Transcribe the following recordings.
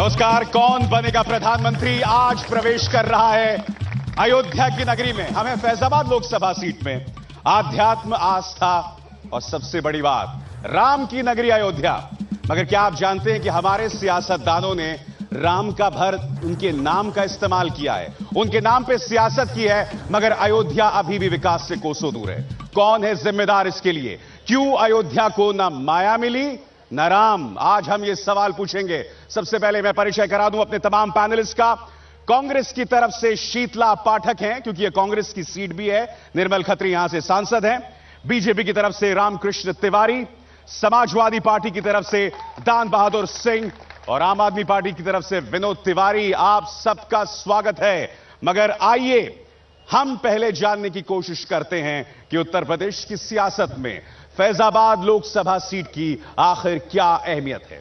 नमस्कार। कौन बनेगा प्रधानमंत्री आज प्रवेश कर रहा है अयोध्या की नगरी में। हमें फैजाबाद लोकसभा सीट में आध्यात्म, आस्था और सबसे बड़ी बात राम की नगरी अयोध्या। मगर क्या आप जानते हैं कि हमारे सियासतदानों ने राम का भर उनके नाम का इस्तेमाल किया है, उनके नाम पे सियासत की है, मगर अयोध्या अभी भी विकास से कोसों दूर है। कौन है जिम्मेदार इसके लिए? क्यों अयोध्या को ना माया मिली न राम? आज हम ये सवाल पूछेंगे। सबसे पहले मैं परिचय करा दूं अपने तमाम पैनलिस्ट का। कांग्रेस की तरफ से शीतला पाठक हैं, क्योंकि ये कांग्रेस की सीट भी है। निर्मल खत्री यहां से सांसद हैं। बीजेपी की तरफ से रामकृष्ण तिवारी, समाजवादी पार्टी की तरफ से दान बहादुर सिंह और आम आदमी पार्टी की तरफ से विनोद तिवारी। आप सबका स्वागत है। मगर आइए हम पहले जानने की कोशिश करते हैं कि उत्तर प्रदेश की सियासत में फैजाबाद लोकसभा सीट की आखिर क्या अहमियत है।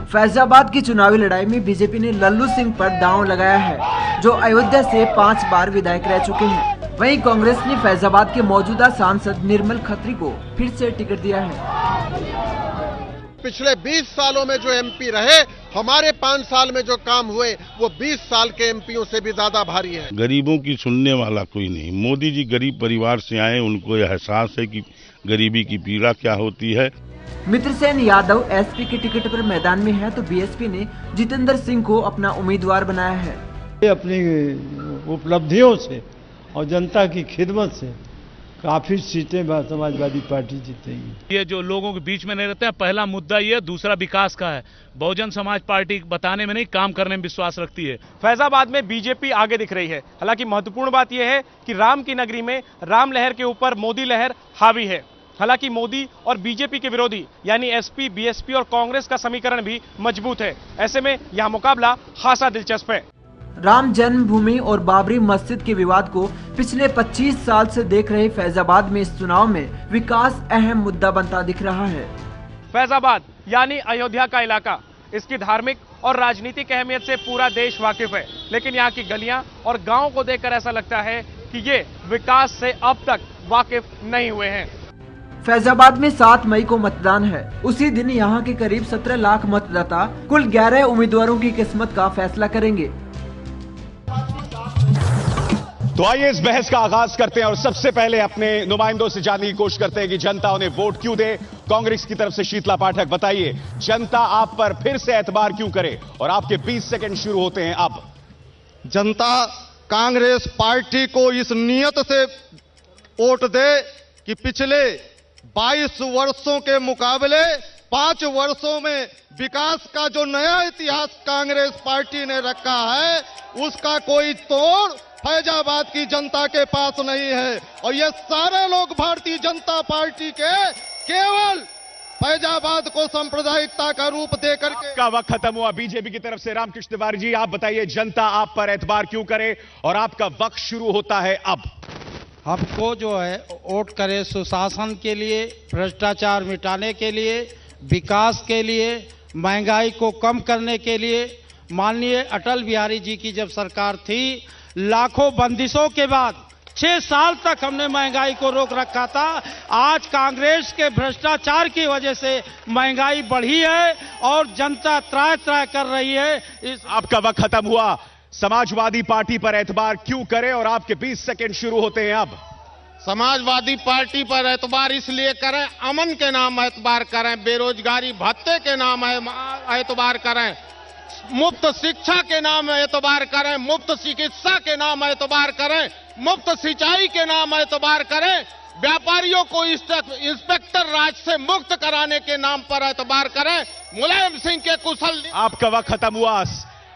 फैजाबाद की चुनावी लड़ाई में बीजेपी ने लल्लू सिंह पर दांव लगाया है, जो अयोध्या से 5 बार विधायक रह चुके हैं। वहीं कांग्रेस ने फैजाबाद के मौजूदा सांसद निर्मल खत्री को फिर से टिकट दिया है। पिछले 20 सालों में जो एमपी रहे, हमारे 5 साल में जो काम हुए वो 20 साल के एमपीओं से भी ज्यादा भारी है। गरीबों की सुनने वाला कोई नहीं। मोदी जी गरीब परिवार से आए, उनको यह एहसास है कि गरीबी की पीड़ा क्या होती है। मित्रसेन यादव एसपी के टिकट पर मैदान में है, तो बीएसपी ने जितेंद्र सिंह को अपना उम्मीदवार बनाया है। अपनी उपलब्धियों से और जनता की खिदमत से काफी सीटें समाजवादी पार्टी जीतेगी। ये जो लोगों के बीच में नहीं रहते हैं, पहला मुद्दा ये, दूसरा विकास का है। बहुजन समाज पार्टी बताने में नहीं, काम करने में विश्वास रखती है। फैजाबाद में बीजेपी आगे दिख रही है। हालांकि महत्वपूर्ण बात यह है कि राम की नगरी में राम लहर के ऊपर मोदी लहर हावी है। हालांकि मोदी और बीजेपी के विरोधी यानी एसपी, बीएसपी और कांग्रेस का समीकरण भी मजबूत है। ऐसे में यह मुकाबला खासा दिलचस्प है। राम जन्मभूमि और बाबरी मस्जिद के विवाद को पिछले 25 साल से देख रहे फैजाबाद में इस चुनाव में विकास अहम मुद्दा बनता दिख रहा है। फैजाबाद यानी अयोध्या का इलाका, इसकी धार्मिक और राजनीतिक अहमियत से पूरा देश वाकिफ है। लेकिन यहाँ की गलियां और गांवों को देखकर ऐसा लगता है कि ये विकास से अब तक वाकिफ नहीं हुए हैं। फैजाबाद में 7 मई को मतदान है। उसी दिन यहाँ के करीब 17 लाख मतदाता कुल 11 उम्मीदवारों की किस्मत का फैसला करेंगे। तो आइए इस बहस का आगाज करते हैं और सबसे पहले अपने नुमाइंदों से जानने की कोशिश करते हैं कि जनता उन्हें वोट क्यों दे। कांग्रेस की तरफ से शीतला पाठक, बताइए जनता आप पर फिर से एतबार क्यों करे? और आपके 20 सेकंड शुरू होते हैं अब। जनता कांग्रेस पार्टी को इस नियत से वोट दे कि पिछले 22 वर्षों के मुकाबले 5 वर्षों में विकास का जो नया इतिहास कांग्रेस पार्टी ने रखा है, उसका कोई तोड़ फैजाबाद की जनता के पास नहीं है। और ये सारे लोग भारतीय जनता पार्टी के केवल फैजाबाद को सांप्रदायिकता का रूप देकर के। का वक्त खत्म हुआ। बीजेपी की तरफ से रामकृष्ण तिवारी जी, आप बताइए जनता आप पर एतबार क्यों करे? और आपका वक्त शुरू होता है अब। हमको जो है वोट करे सुशासन के लिए, भ्रष्टाचार मिटाने के लिए, विकास के लिए, महंगाई को कम करने के लिए। माननीय अटल बिहारी जी की जब सरकार थी, लाखों बंदिशों के बाद 6 साल तक हमने महंगाई को रोक रखा था। आज कांग्रेस के भ्रष्टाचार की वजह से महंगाई बढ़ी है और जनता त्राय कर रही है। आपका वक्त खत्म हुआ। समाजवादी पार्टी पर एतबार क्यों करें? और आपके 20 सेकंड शुरू होते हैं अब। समाजवादी पार्टी पर एतबार इसलिए करें, अमन के नाम एतबार करें, बेरोजगारी भत्ते के नाम एतबार करें, मुफ्त शिक्षा के नाम एतबार करें, मुफ्त चिकित्सा के नाम एतबार करें, मुफ्त सिंचाई के नाम एतबार करें, व्यापारियों को इंस्पेक्टर राज से मुक्त कराने के नाम पर एतबार करें, मुलायम सिंह के कुशल। आपका वक्त खत्म हुआ।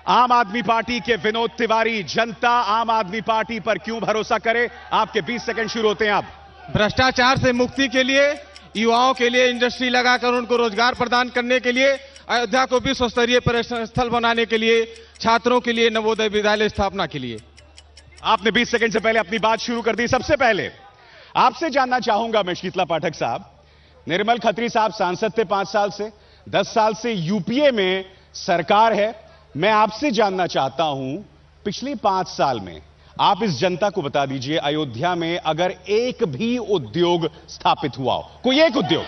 आम आदमी पार्टी के विनोद तिवारी, जनता आम आदमी पार्टी पर क्यों भरोसा करे? आपके 20 सेकंड शुरू होते हैं अब। भ्रष्टाचार से मुक्ति के लिए, युवाओं के लिए इंडस्ट्री लगाकर उनको रोजगार प्रदान करने के लिए, अयोध्या को विश्व स्तरीय पर्यटन स्थल बनाने के लिए, छात्रों के लिए नवोदय विद्यालय स्थापना के लिए। आपने 20 सेकंड से पहले अपनी बात शुरू कर दी। सबसे पहले आपसे जानना चाहूंगा मैं, शीतला पाठक साहब, निर्मल खत्री साहब सांसद थे 5 साल से, 10 साल से यूपीए में सरकार है। मैं आपसे जानना चाहता हूं, पिछले 5 साल में आप इस जनता को बता दीजिए, अयोध्या में अगर एक भी उद्योग स्थापित हुआ हो, कोई एक उद्योग,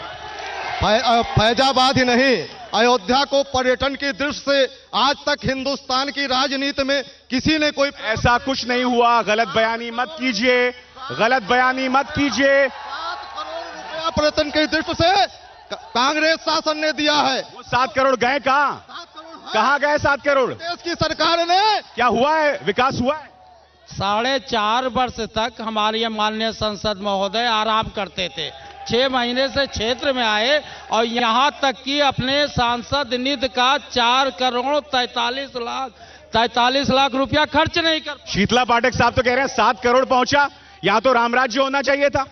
फैजाबाद ही नहीं, अयोध्या को पर्यटन की दृष्टि से आज तक हिंदुस्तान की राजनीति में किसी ने कोई ऐसा कुछ नहीं हुआ। गलत बयानी मत कीजिए, गलत बयानी मत कीजिए। 7 करोड़ रुपया पर्यटन की दृष्टि से कांग्रेस शासन ने दिया है। वो 7 करोड़ गए कहां? कहां गए 7 करोड़? देश की सरकार ने क्या हुआ है? विकास हुआ है? 4.5 वर्ष तक हमारे माननीय संसद महोदय आराम करते थे। 6 महीने से क्षेत्र में आए और यहां तक कि अपने सांसद निधि का 4 करोड़ 43 लाख रुपया खर्च नहीं कर। शीतला पाठक साहब तो कह रहे हैं 7 करोड़ पहुंचा, यहां तो रामराज्य होना चाहिए था।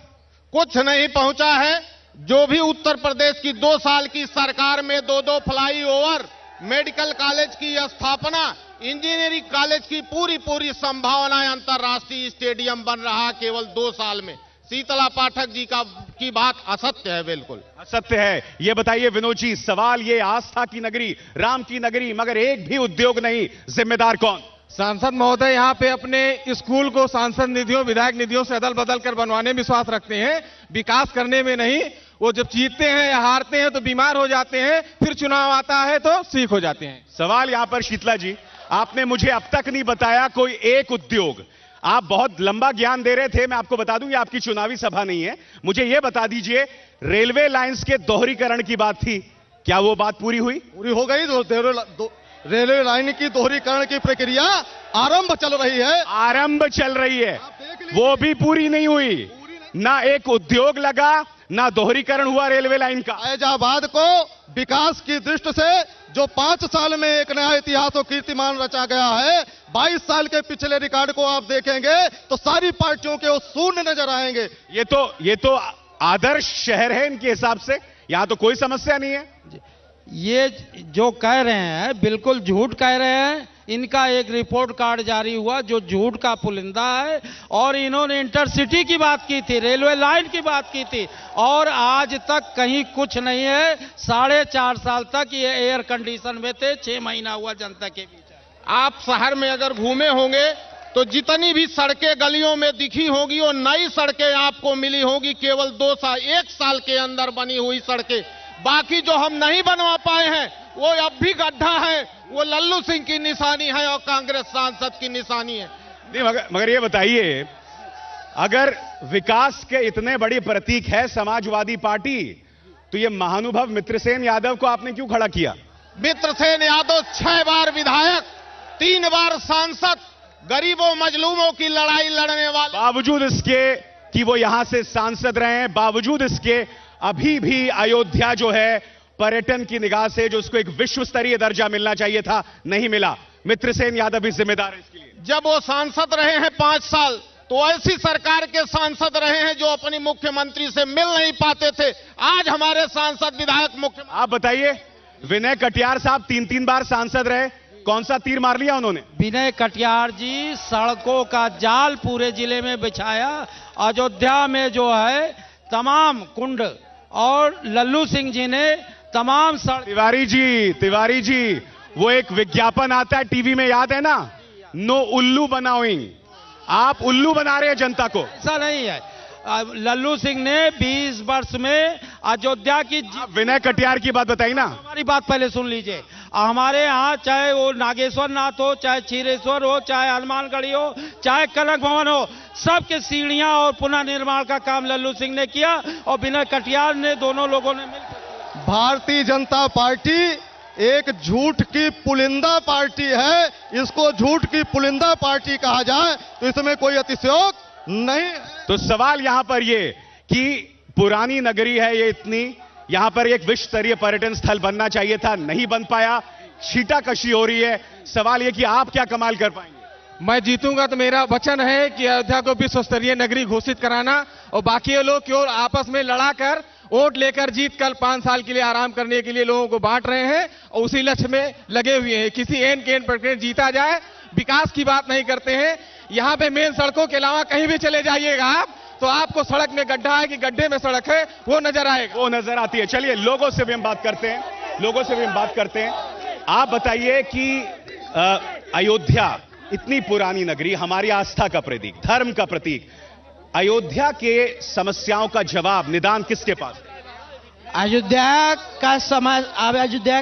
कुछ नहीं पहुंचा है। जो भी उत्तर प्रदेश की 2 साल की सरकार में 2 फ्लाईओवर, मेडिकल कॉलेज की स्थापना, इंजीनियरिंग कॉलेज की पूरी संभावनाएं, अंतर्राष्ट्रीय स्टेडियम बन रहा है केवल 2 साल में। शीतला पाठक जी की बात असत्य है, बिल्कुल असत्य है। ये बताइए विनोद जी, सवाल ये, आस्था की नगरी, राम की नगरी, मगर एक भी उद्योग नहीं, जिम्मेदार कौन? सांसद महोदय यहाँ पे अपने स्कूल को सांसद निधियों, विधायक निधियों से अदल बदल कर बनवाने में विश्वास रखते हैं, विकास करने में नहीं। वो जब जीतते हैं या हारते हैं तो बीमार हो जाते हैं, फिर चुनाव आता है तो ठीक हो जाते हैं। सवाल यहां पर शीतला जी, आपने मुझे अब तक नहीं बताया कोई एक उद्योग। आप बहुत लंबा ज्ञान दे रहे थे, मैं आपको बता दूं ये आपकी चुनावी सभा नहीं है। मुझे यह बता दीजिए, रेलवे लाइंस के दोहरीकरण की बात थी, क्या वो बात पूरी हुई? पूरी हो गई। रेलवे लाइन की दोहरीकरण की प्रक्रिया आरंभ चल रही है। आरंभ चल रही है, वो भी पूरी नहीं हुई। ना एक उद्योग लगा, ना दोहरीकरण हुआ रेलवे लाइन का। फैजाबाद को विकास की दृष्टि से जो 5 साल में एक नया इतिहास और कीर्तिमान रचा गया है, 22 साल के पिछले रिकॉर्ड को आप देखेंगे तो सारी पार्टियों के वो शून्य नजर आएंगे। ये तो आदर्श शहर है इनके हिसाब से, यहां तो कोई समस्या नहीं है। ये जो कह रहे हैं बिल्कुल झूठ कह रहे हैं। इनका एक रिपोर्ट कार्ड जारी हुआ जो झूठ का पुलिंदा है, और इन्होंने इंटरसिटी की बात की थी, रेलवे लाइन की बात की थी, और आज तक कहीं कुछ नहीं है। 4.5 साल तक ये एयर कंडीशन में थे, 6 महीना हुआ जनता के बीच। आप शहर में अगर घूमे होंगे तो जितनी भी सड़कें गलियों में दिखी होगी वो नई सड़कें आपको मिली होगी, केवल 1 साल के अंदर बनी हुई सड़कें। बाकी जो हम नहीं बनवा पाए हैं वो अब भी गड्ढा है, वो लल्लू सिंह की निशानी है और कांग्रेस सांसद की निशानी है। नहीं, मगर ये बताइए, अगर विकास के इतने बड़ी प्रतीक है समाजवादी पार्टी, तो ये महानुभव मित्रसेन यादव को आपने क्यों खड़ा किया? मित्रसेन यादव 6 बार विधायक, 3 बार सांसद, गरीबों मजलूमों की लड़ाई लड़ने वाले, बावजूद इसके कि वो यहां से सांसद रहे हैं, बावजूद इसके अभी भी अयोध्या जो है पर्यटन की निगाह से जो उसको एक विश्व स्तरीय दर्जा मिलना चाहिए था, नहीं मिला। मित्रसेन यादव भी जिम्मेदार है इसके लिए। जब वो सांसद रहे हैं 5 साल, तो ऐसी सरकार के सांसद रहे हैं जो अपनी मुख्यमंत्री से मिल नहीं पाते थे। आज हमारे सांसद विधायक मुख्यमंत्री। आप बताइए, विनय कटियार साहब 3 बार सांसद रहे, कौन सा तीर मार लिया उन्होंने? विनय कटियार जी सड़कों का जाल पूरे जिले में बिछाया। अयोध्या में जो है तमाम कुंड, और लल्लू सिंह जी ने तमाम तिवारी जी, वो एक विज्ञापन आता है टीवी में, याद है ना, नो उल्लू बनाओइंग। आप उल्लू बना रहे हैं जनता को। ऐसा नहीं है। लल्लू सिंह ने 20 वर्ष में अयोध्या की। विनय कटियार की बात बताई ना। हमारी बात पहले सुन लीजिए। हमारे यहाँ चाहे वो नागेश्वर नाथ हो, चाहे क्षीरेश्वर हो, चाहे हनुमानगढ़ी हो, चाहे कनक भवन हो, सबके सीढ़ियां और पुनः निर्माण का काम लल्लू सिंह ने किया और विनय कटियार ने, दोनों लोगों ने मिलकर। भारतीय जनता पार्टी एक झूठ की पुलिंदा पार्टी है। इसको झूठ की पुलिंदा पार्टी कहा जाए तो इसमें कोई अतिशयोक्ति नहीं है। तो सवाल यहां पर ये कि पुरानी नगरी है ये इतनी, यहां पर एक विश्व स्तरीय पर्यटन स्थल बनना चाहिए था, नहीं बन पाया, छीटाकशी हो रही है। सवाल ये कि आप क्या कमाल कर पाएंगे? मैं जीतूंगा तो मेरा वचन है कि अयोध्या को विश्व स्तरीय नगरी घोषित कराना, और बाकी लोग क्यों आपस में लड़ाकर वोट लेकर जीत कर 5 साल के लिए आराम करने के लिए लोगों को बांट रहे हैं और उसी लक्ष्य में लगे हुए हैं। किसी एन केन प्रक्रिया जीता जाए, विकास की बात नहीं करते हैं। यहाँ पे मेन सड़कों के अलावा कहीं भी चले जाइएगा आप तो आपको सड़क में गड्ढा है कि गड्ढे में सड़क है वो नजर आएगा, वो नजर आती है। चलिए लोगों से भी हम बात करते हैं, आप बताइए कि अयोध्या इतनी पुरानी नगरी, हमारी आस्था का प्रतीक, धर्म का प्रतीक, अयोध्या के समस्याओं का जवाब, निदान किसके पास? अयोध्या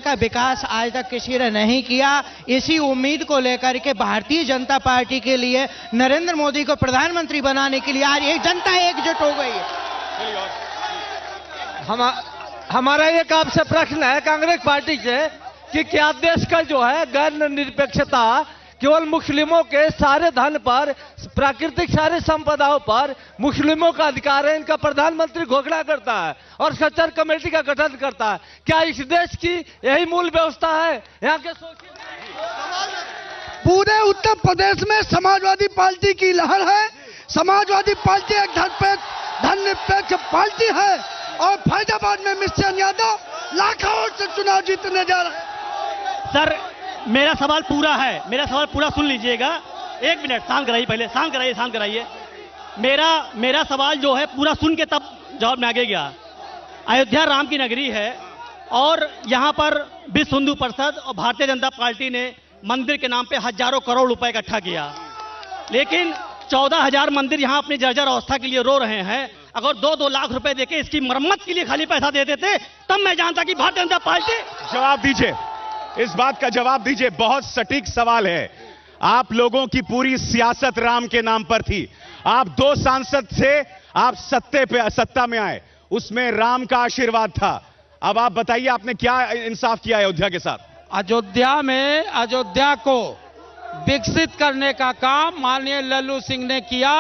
का विकास आज तक किसी ने नहीं किया। इसी उम्मीद को लेकर के भारतीय जनता पार्टी के लिए नरेंद्र मोदी को प्रधानमंत्री बनाने के लिए आज एक जनता एकजुट हो गई है। हमारा एक आपसे प्रश्न है कांग्रेस पार्टी से कि क्या देश का जो है गैर निरपेक्षता केवल मुस्लिमों के सारे धन पर, प्राकृतिक सारे संपदाओं पर मुस्लिमों का अधिकार है, इनका प्रधानमंत्री घोषणा करता है और सच्चर कमेटी का गठन करता है। क्या इस देश की यही मूल व्यवस्था है? यहाँ के पूरे उत्तर प्रदेश में समाजवादी पार्टी की लहर है। समाजवादी पार्टी एक धर्मनिरपेक्ष पार्टी है और फैजाबाद में मिस्टर यादव लाखों से चुनाव जीतने जा रहे हैं। सर मेरा सवाल पूरा है, मेरा सवाल पूरा सुन लीजिएगा। एक मिनट शांत कराइए, पहले शांत कराइए। मेरा सवाल जो है पूरा सुन के तब जवाब में आगे गया। अयोध्या राम की नगरी है और यहाँ पर विश्व हिंदू परिषद और भारतीय जनता पार्टी ने मंदिर के नाम पे हजारों करोड़ रुपए इकट्ठा किया, लेकिन 14,000 मंदिर यहाँ अपनी जर्जर अवस्था के लिए रो रहे हैं। अगर 2-2 लाख रुपए देके इसकी मरम्मत के लिए खाली पैसा दे देते तब मैं जानता कि भारतीय जनता पार्टी। जवाब दीजिए, इस बात का जवाब दीजिए। बहुत सटीक सवाल है। आप लोगों की पूरी सियासत राम के नाम पर थी। आप 2 सांसद से आप सत्ता में आए, उसमें राम का आशीर्वाद था। अब आप बताइए आपने क्या इंसाफ किया अयोध्या के साथ? अयोध्या को विकसित करने का काम माननीय लल्लू सिंह ने किया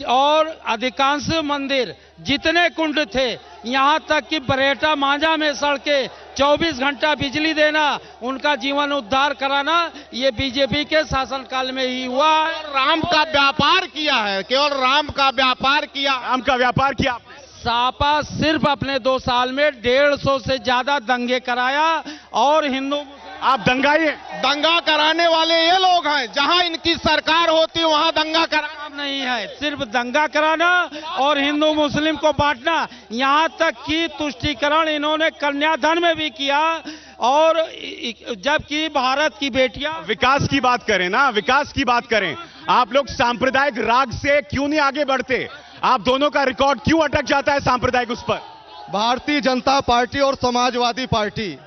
और अधिकांश मंदिर जितने कुंड थे, यहां तक कि बरेटा मांझा में सड़के 24 घंटा बिजली देना, उनका जीवन उद्धार कराना, ये बीजेपी के शासनकाल में ही हुआ। राम का व्यापार किया है, केवल राम का व्यापार किया। राम का व्यापार किया। सापा सिर्फ अपने 2 साल में 150 से ज्यादा दंगे कराया और हिंदू आप दंगा कराने वाले ये लोग हैं। जहां इनकी सरकार होती वहां दंगा कराना नहीं है, सिर्फ दंगा कराना और हिंदू मुस्लिम को बांटना। यहां तक कि तुष्टीकरण इन्होंने कन्याधन में भी किया। और जबकि भारत की बेटियां विकास की बात करें ना, विकास की बात करें, आप लोग सांप्रदायिक राग से क्यों नहीं आगे बढ़ते? आप दोनों का रिकॉर्ड क्यों अटक जाता है सांप्रदायिक उस पर? भारतीय जनता पार्टी और समाजवादी पार्टी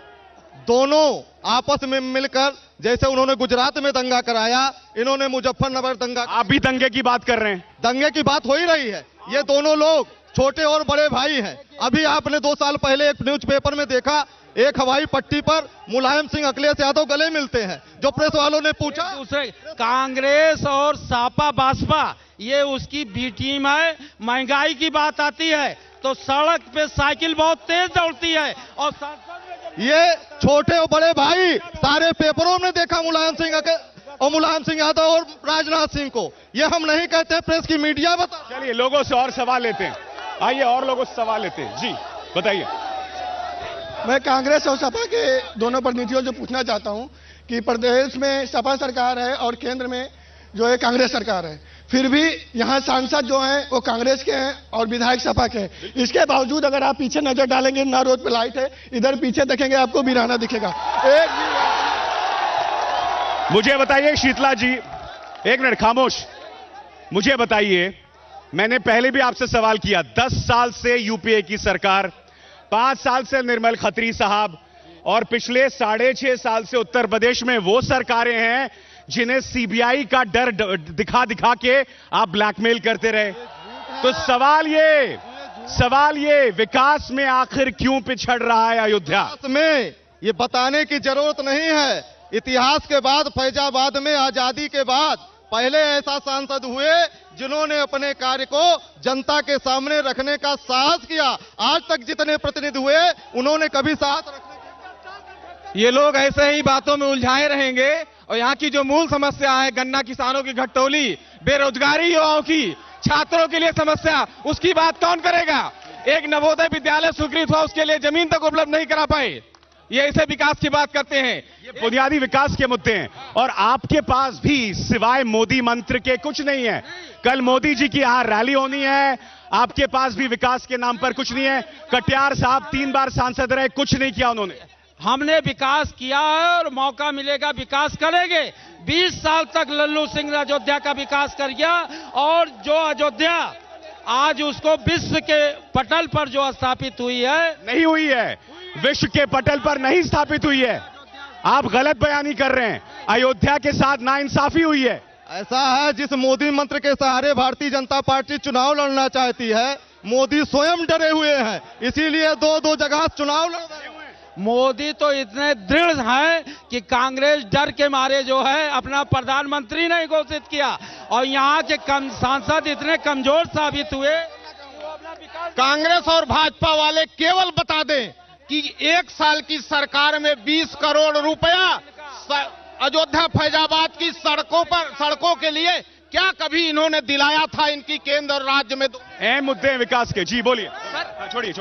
दोनों आपस में मिलकर, जैसे उन्होंने गुजरात में दंगा कराया, इन्होंने मुजफ्फरनगर दंगा। आप भी दंगे की बात कर रहे हैं। दंगे की बात हो ही रही है। ये दोनों लोग छोटे और बड़े भाई हैं। अभी आपने 2 साल पहले एक न्यूज़पेपर में देखा, एक हवाई पट्टी पर मुलायम सिंह अखिलेश यादव गले मिलते हैं। जो प्रेस वालों ने पूछा, दूसरे कांग्रेस और सापा बासपा ये उसकी बी टीम है। महंगाई की बात आती है तो सड़क पे साइकिल बहुत तेज दौड़ती है और ये छोटे और बड़े भाई सारे पेपरों में देखा मुलायम सिंह यादव और राजनाथ सिंह को। ये हम नहीं कहते, प्रेस की मीडिया बता। चलिए लोगों से और सवाल लेते हैं। आइए और लोगों से सवाल लेते हैं। जी बताइए। मैं कांग्रेस और सपा के दोनों प्रतिनिधियों से पूछना चाहता हूं कि प्रदेश में सपा सरकार है और केंद्र में जो है कांग्रेस सरकार है, फिर भी यहाँ सांसद जो हैं वो कांग्रेस के हैं और विधायक सपा के हैं। इसके बावजूद अगर आप पीछे नजर डालेंगे, ना रोड पे लाइट है, इधर पीछे देखेंगे आपको वीराना दिखेगा। मुझे बताइए शीतला जी, 1 मिनट खामोश। मुझे बताइए, मैंने पहले भी आपसे सवाल किया, 10 साल से यूपीए की सरकार, 5 साल से निर्मल खत्री साहब और पिछले 6.5 साल से उत्तर प्रदेश में वो सरकारें हैं जिन्हें सीबीआई का डर दिखा दिखा के आप ब्लैकमेल करते रहे। तो सवाल ये विकास में आखिर क्यों पिछड़ रहा है अयोध्या में? ये बताने की जरूरत नहीं है। इतिहास के बाद फैजाबाद में आजादी के बाद पहले ऐसा सांसद हुए जिन्होंने अपने कार्य को जनता के सामने रखने का साहस किया। आज तक जितने प्रतिनिधि हुए उन्होंने कभी साहस रखने। ये लोग ऐसे ही बातों में उलझाए रहेंगे और यहाँ की जो मूल समस्या है, गन्ना किसानों की घटतौली, बेरोजगारी युवाओं की, छात्रों के लिए समस्या, उसकी बात कौन करेगा? एक नवोदय विद्यालय स्वीकृत हुआ, उसके लिए जमीन तक उपलब्ध नहीं करा पाए। ये ऐसे विकास की बात करते हैं। ये बुनियादी विकास के मुद्दे हैं और आपके पास भी सिवाय मोदी मंत्र के कुछ नहीं है। कल मोदी जी की यहां रैली होनी है, आपके पास भी विकास के नाम पर कुछ नहीं है। कटियार साहब 3 बार सांसद रहे, कुछ नहीं किया उन्होंने। हमने विकास किया है और मौका मिलेगा विकास करेंगे। 20 साल तक लल्लू सिंह ने अयोध्या का विकास कर गया और जो अयोध्या आज उसको विश्व के पटल पर जो स्थापित हुई है, नहीं हुई है, विश्व के पटल पर नहीं स्थापित हुई है। आप गलत बयानी कर रहे हैं। अयोध्या के साथ नाइंसाफी हुई है। ऐसा है, जिस मोदी मंत्र के सहारे भारतीय जनता पार्टी चुनाव लड़ना चाहती है, मोदी स्वयं डरे हुए हैं, इसीलिए दो जगह चुनाव लड़ रहे हैं। मोदी तो इतने दृढ़ हैं कि कांग्रेस डर के मारे जो है अपना प्रधानमंत्री नहीं घोषित किया, और यहाँ के सांसद इतने कमजोर साबित हुए। कांग्रेस और भाजपा वाले केवल बता दें कि 1 साल की सरकार में 20 करोड़ रुपया अयोध्या फैजाबाद की सड़कों के लिए क्या कभी इन्होंने दिलाया था इनकी केंद्र और राज्य में? अहम मुद्दे हैं विकास के। जी बोलिए। छोड़िए।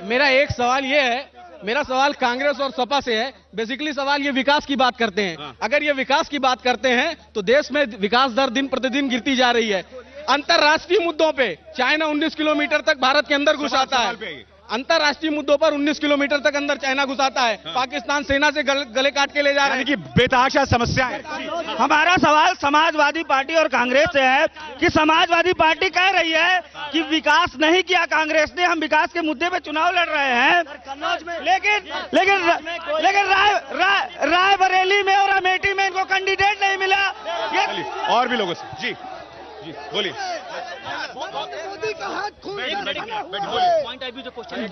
मेरा एक सवाल ये है, मेरा सवाल कांग्रेस और सपा से है। बेसिकली सवाल ये विकास की बात करते हैं। अगर ये विकास की बात करते हैं तो देश में विकास दर दिन प्रतिदिन गिरती जा रही है। अंतरराष्ट्रीय मुद्दों पे चाइना 19 किलोमीटर तक भारत के अंदर घुस आता है। अंतरराष्ट्रीय मुद्दों पर 19 किलोमीटर तक अंदर चाइना घुसाता है। पाकिस्तान सेना से गले काट के ले जा रहा है। कि बेतहाशा समस्या है। हमारा सवाल समाजवादी पार्टी और कांग्रेस से है कि समाजवादी पार्टी कह रही है कि विकास नहीं किया कांग्रेस ने, हम विकास के मुद्दे पे चुनाव लड़ रहे हैं, लेकिन रायबरेली में और अमेठी में इनको कैंडिडेट नहीं मिला। और भी लोगों से जी बोलिए।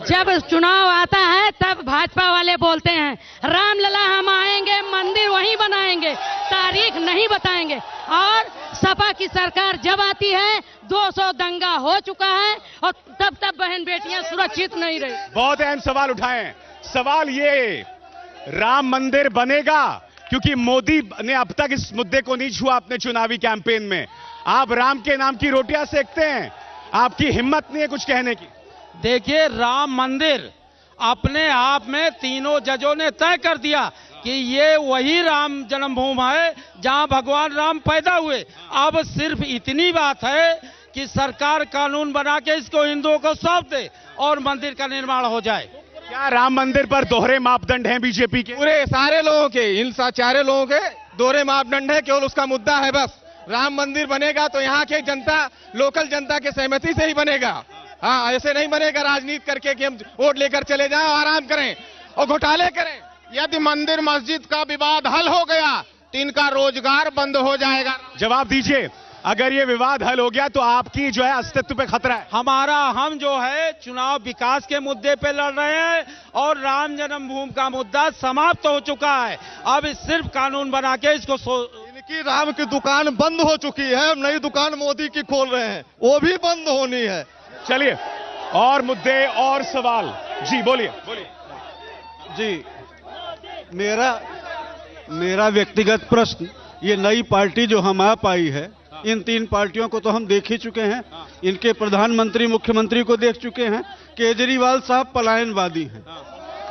जब चुनाव आता है तब भाजपा वाले बोलते हैं रामलला हम आएंगे, मंदिर वहीं बनाएंगे, तारीख नहीं बताएंगे। और सपा की सरकार जब आती है 200 दंगा हो चुका है और तब बहन बेटियां सुरक्षित नहीं रही। बहुत अहम सवाल उठाए हैं। सवाल ये, राम मंदिर बनेगा? क्योंकि मोदी ने अब तक इस मुद्दे को नहीं छुआ अपने चुनावी कैंपेन में। आप राम के नाम की रोटियां सेकते हैं, आपकी हिम्मत नहीं है कुछ कहने की। देखिए, राम मंदिर अपने आप में तीनों जजों ने तय कर दिया कि ये वही राम जन्मभूमि है जहां भगवान राम पैदा हुए। अब सिर्फ इतनी बात है कि सरकार कानून बना के इसको हिंदुओं को सौंप दे और मंदिर का निर्माण हो जाए। क्या राम मंदिर पर दोहरे मापदंड हैं बीजेपी के? पूरे सारे लोगों के, इन सारे लोगों के दोहरे मापदंड है। केवल उसका मुद्दा है बस राम मंदिर बनेगा तो यहाँ के जनता, लोकल जनता के सहमति से ही बनेगा। हाँ, ऐसे नहीं बनेगा राजनीति करके कि हम वोट लेकर चले जाएं और आराम करें और घोटाले करें। यदि मंदिर मस्जिद का विवाद हल हो गया तो इनका रोजगार बंद हो जाएगा। जवाब दीजिए। अगर ये विवाद हल हो गया तो आपकी जो है अस्तित्व पे खतरा है। हम जो है चुनाव विकास के मुद्दे पे लड़ रहे हैं और राम जन्मभूमि का मुद्दा समाप्त हो चुका है। अब सिर्फ कानून बना के इसको इनकी राम की दुकान बंद हो चुकी है, नई दुकान मोदी की खोल रहे हैं, वो भी बंद होनी है। चलिए, और मुद्दे और सवाल। जी बोलिए। जी, मेरा व्यक्तिगत प्रश्न, ये नई पार्टी जो हम आप आई है, इन 3 पार्टियों को तो हम देख ही चुके हैं, इनके प्रधानमंत्री मुख्यमंत्री को देख चुके हैं। केजरीवाल साहब पलायनवादी हैं।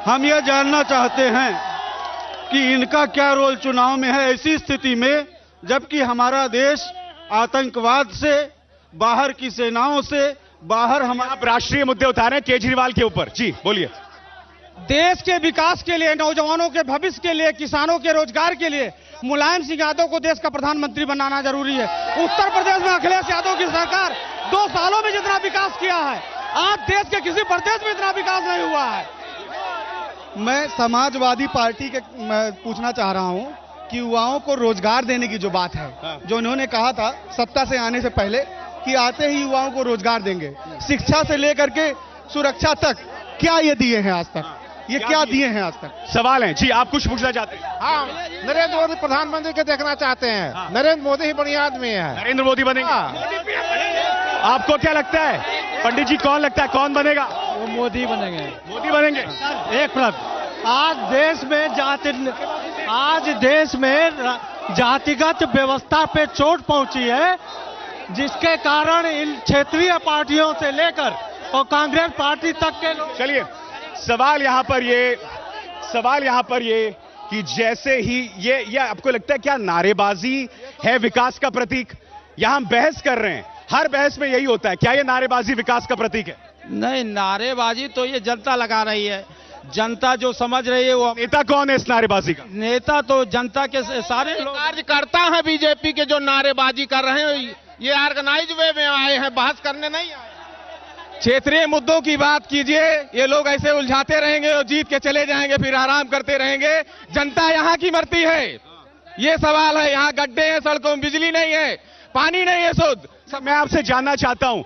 हम यह जानना चाहते हैं कि इनका क्या रोल चुनाव में है ऐसी स्थिति में जबकि हमारा देश आतंकवाद से, बाहर की सेनाओं से, बाहर हम आप राष्ट्रीय मुद्दे उठा रहे हैं केजरीवाल के ऊपर। जी बोलिए। देश के विकास के लिए, नौजवानों के भविष्य के लिए, किसानों के रोजगार के लिए मुलायम सिंह यादव को देश का प्रधानमंत्री बनाना जरूरी है। उत्तर प्रदेश में अखिलेश यादव की सरकार 2 सालों में जितना विकास किया है, आज देश के किसी प्रदेश में इतना विकास नहीं हुआ है। मैं समाजवादी पार्टी के पूछना चाह रहा हूं कि युवाओं को रोजगार देने की जो बात है, जो उन्होंने कहा था सत्ता से आने से पहले कि आते ही युवाओं को रोजगार देंगे, शिक्षा से लेकर के सुरक्षा तक, क्या ये दिए हैं आज तक? ये क्या दिए हैं आज तक? सवाल है। जी, आप कुछ पूछना चाहते हैं? हाँ, नरेंद्र मोदी प्रधानमंत्री को देखना चाहते हैं। नरेंद्र मोदी ही बढ़िया आदमी है। नरेंद्र मोदी बनेगा? आपको क्या लगता है पंडित जी, कौन लगता है कौन बनेगा? वो मोदी बनेंगे। मोदी बनेंगे। एक प्रश्न, आज देश में जातिगत व्यवस्था पे चोट पहुंची है, जिसके कारण इन क्षेत्रीय पार्टियों से लेकर और कांग्रेस पार्टी तक के लोग। चलिए, सवाल यहां पर ये कि जैसे ही ये आपको लगता है क्या नारेबाजी है विकास का प्रतीक? यहां हम बहस कर रहे हैं, हर बहस में यही होता है। क्या ये नारेबाजी विकास का प्रतीक है? नहीं, नारेबाजी तो ये जनता लगा रही है। जनता जो समझ रही है वो। नेता कौन है इस नारेबाजी का? नेता तो जनता के सारे लोग। कार्यकर्ता है बीजेपी के जो नारेबाजी कर रहे हैं, ये ऑर्गेनाइज वे में आए हैं, बहस करने नहीं आए। क्षेत्रीय मुद्दों की बात कीजिए, ये लोग ऐसे उलझाते रहेंगे और जीत के चले जाएंगे, फिर आराम करते रहेंगे। जनता यहाँ की मरती है, ये सवाल है। यहाँ गड्ढे हैं, सड़कों में बिजली नहीं है, पानी नहीं है शुद्ध। मैं आपसे जानना चाहता हूं,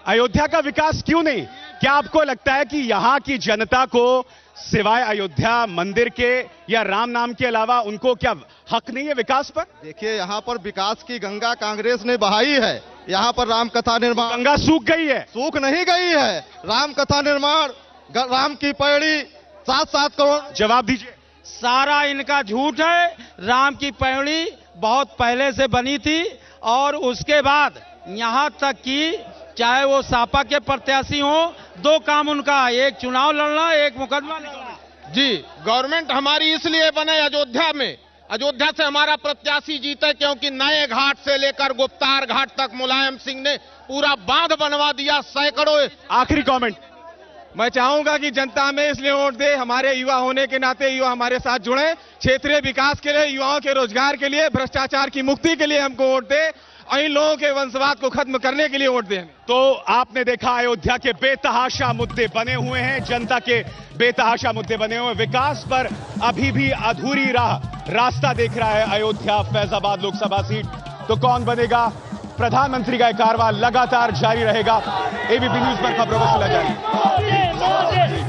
अयोध्या का विकास क्यों नहीं? क्या आपको लगता है कि यहां की जनता को सिवाय अयोध्या मंदिर के या राम नाम के अलावा उनको क्या हक नहीं है विकास पर? देखिए, यहाँ पर विकास की गंगा कांग्रेस ने बहाई है। यहाँ पर राम कथा निर्माण, गंगा सूख गई है? सूख नहीं गई है। राम कथा निर्माण, राम की पैड़ी 7-7 करोड़। जवाब दीजिए। सारा इनका झूठ है। राम की पैड़ी बहुत पहले से बनी थी और उसके बाद यहाँ तक कि चाहे वो सापा के प्रत्याशी हो, 2 काम उनका, एक चुनाव लड़ना, एक मुकदमा लड़ना। जी, गवर्नमेंट हमारी इसलिए बने अयोध्या में, अयोध्या से हमारा प्रत्याशी जीते क्योंकि नए घाट से लेकर गुप्तार घाट तक मुलायम सिंह ने पूरा बांध बनवा दिया, सैकड़ों। आखिरी कमेंट, मैं चाहूंगा कि जनता में इसलिए वोट दे, हमारे युवा होने के नाते युवा हमारे साथ जुड़े, क्षेत्रीय विकास के लिए, युवाओं के रोजगार के लिए, भ्रष्टाचार की मुक्ति के लिए हमको वोट दे और इन लोगों के वंशवाद को खत्म करने के लिए वोट दें। तो आपने देखा अयोध्या के बेतहाशा मुद्दे बने हुए हैं, जनता के बेतहाशा मुद्दे बने हुए हैं। विकास पर अभी भी अधूरी रास्ता देख रहा है अयोध्या फैजाबाद लोकसभा सीट। तो कौन बनेगा प्रधानमंत्री का कारवां लगातार जारी रहेगा। एबीपी न्यूज पर खबरों का सिलसिला जारी।